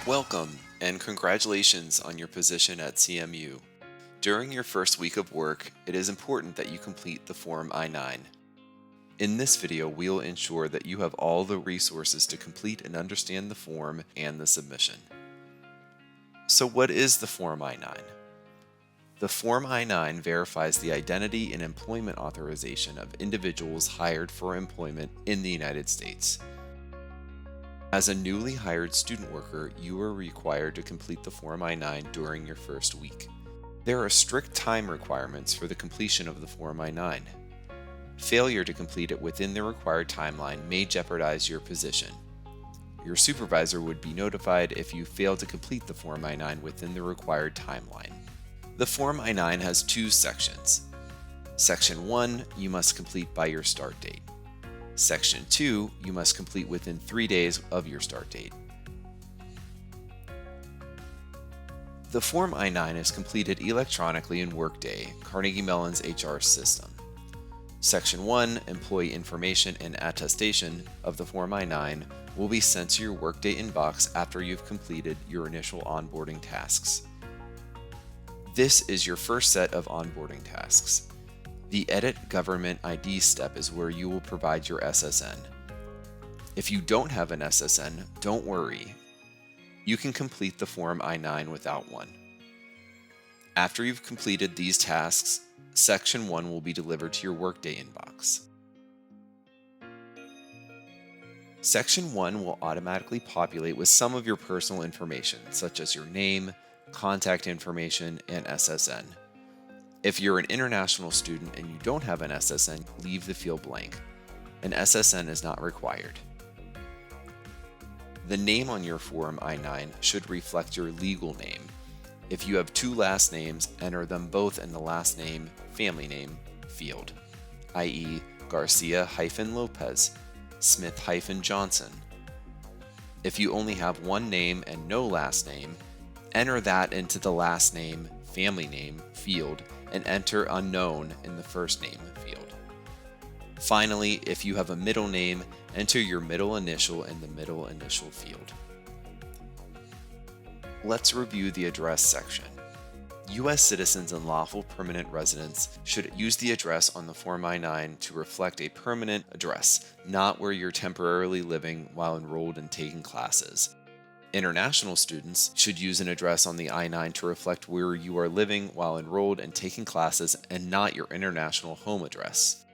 Welcome and congratulations on your position at CMU. During your first week of work, it is important that you complete the Form I-9. In this video, we'll ensure that you have all the resources to complete and understand the form and the submission. So what is the Form I-9? The Form I-9 verifies the identity and employment authorization of individuals hired for employment in the United States. As a newly hired student worker, you are required to complete the Form I-9 during your first week. There are strict time requirements for the completion of the Form I-9. Failure to complete it within the required timeline may jeopardize your position. Your supervisor would be notified if you fail to complete the Form I-9 within the required timeline. The Form I-9 has two sections. Section 1, you must complete by your start date. Section 2, you must complete within 3 days of your start date. The Form I-9 is completed electronically in Workday, Carnegie Mellon's HR system. Section 1, Employee Information and Attestation of the Form I-9 will be sent to your Workday inbox after you've completed your initial onboarding tasks. This is your first set of onboarding tasks. The Edit Government ID step is where you will provide your SSN. If you don't have an SSN, don't worry. You can complete the Form I-9 without one. After you've completed these tasks, Section 1 will be delivered to your Workday inbox. Section 1 will automatically populate with some of your personal information, such as your name, contact information, and SSN. If you're an international student and you don't have an SSN, leave the field blank. An SSN is not required. The name on your Form I-9 should reflect your legal name. If you have two last names, enter them both in the last name, family name field, i.e. Garcia-Lopez, Smith-Johnson. If you only have one name and no last name, enter that into the last name, family name field and enter unknown in the first name field. Finally, if you have a middle name, enter your middle initial in the middle initial field. Let's review the address section. U.S. citizens and lawful permanent residents should use the address on the Form I-9 to reflect a permanent address, not where you're temporarily living while enrolled and taking classes. International students should use an address on the I-9 to reflect where you are living while enrolled and taking classes and not your international home address.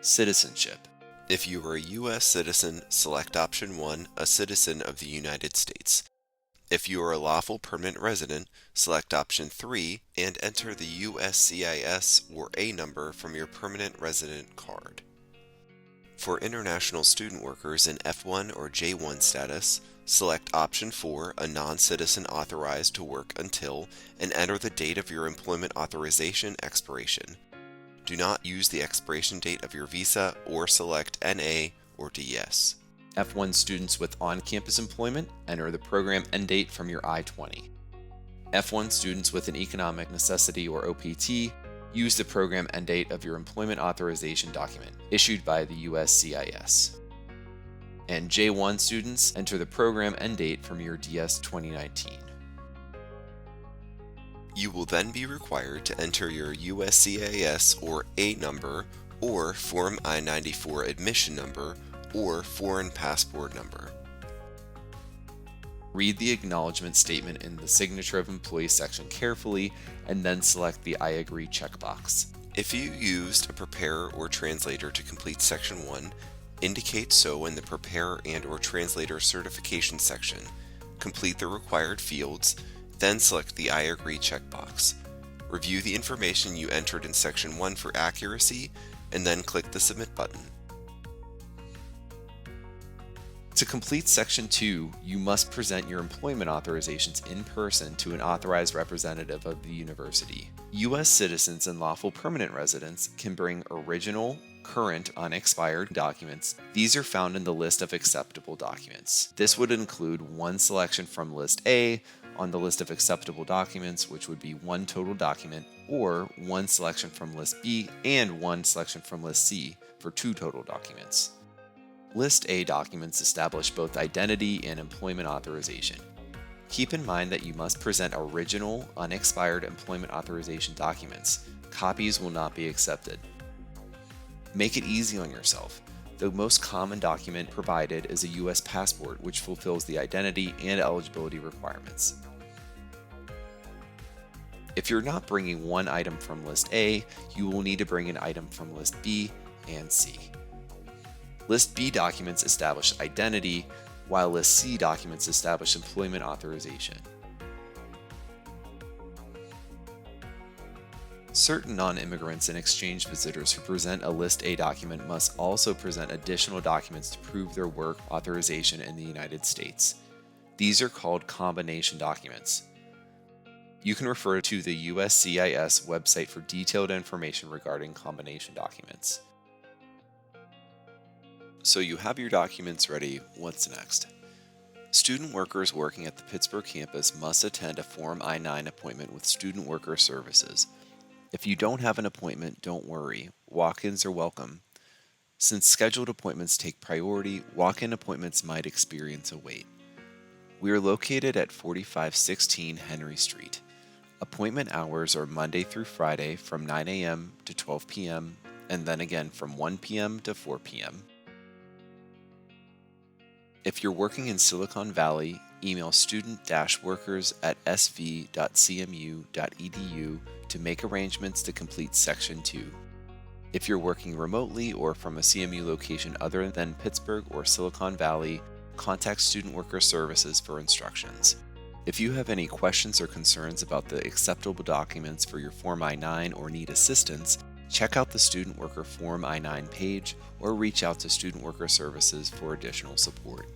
Citizenship. If you are a U.S. citizen, select option 1, a citizen of the United States. If you are a lawful permanent resident, select option 3 and enter the USCIS or A number from your permanent resident card. For international student workers in F1 or J1 status, select option 4, a non-citizen authorized to work until, and enter the date of your employment authorization expiration. Do not use the expiration date of your visa or select NA or DS. F1 students with on-campus employment, enter the program end date from your I-20. F1 students with an economic necessity or OPT, use the program end date of your employment authorization document issued by the USCIS. And J1 students enter the program end date from your DS 2019. You will then be required to enter your USCIS or A number or Form I-94 admission number or foreign passport number. Read the acknowledgement statement in the Signature of Employee section carefully and then select the I agree checkbox. If you used a preparer or translator to complete Section 1, indicate so in the Preparer and/or Translator Certification section. Complete the required fields, then select the I agree checkbox. Review the information you entered in Section 1 for accuracy, and then click the Submit button. To complete Section 2, you must present your employment authorizations in person to an authorized representative of the university. U.S. citizens and lawful permanent residents can bring original, current, unexpired documents. These are found in the list of acceptable documents. This would include one selection from List A on the list of acceptable documents, which would be one total document, or one selection from List B and one selection from List C for two total documents. List A documents establish both identity and employment authorization. Keep in mind that you must present original, unexpired employment authorization documents. Copies will not be accepted. Make it easy on yourself. The most common document provided is a U.S. passport, which fulfills the identity and eligibility requirements. If you're not bringing one item from List A, you will need to bring an item from List B and C. List B documents establish identity, while List C documents establish employment authorization. Certain non-immigrants and exchange visitors who present a List A document must also present additional documents to prove their work authorization in the United States. These are called combination documents. You can refer to the USCIS website for detailed information regarding combination documents. So you have your documents ready, what's next? Student workers working at the Pittsburgh campus must attend a Form I-9 appointment with Student Worker Services. If you don't have an appointment, don't worry, walk-ins are welcome. Since scheduled appointments take priority, walk-in appointments might experience a wait. We are located at 4516 Henry Street. Appointment hours are Monday through Friday from 9 a.m. to 12 p.m. and then again from 1 p.m. to 4 p.m. If you're working in Silicon Valley, email student-workers@sv.cmu.edu to make arrangements to complete Section 2. If you're working remotely or from a CMU location other than Pittsburgh or Silicon Valley, contact Student Worker Services for instructions. If you have any questions or concerns about the acceptable documents for your Form I-9 or need assistance, check out the Student Worker Form I-9 page or reach out to Student Worker Services for additional support.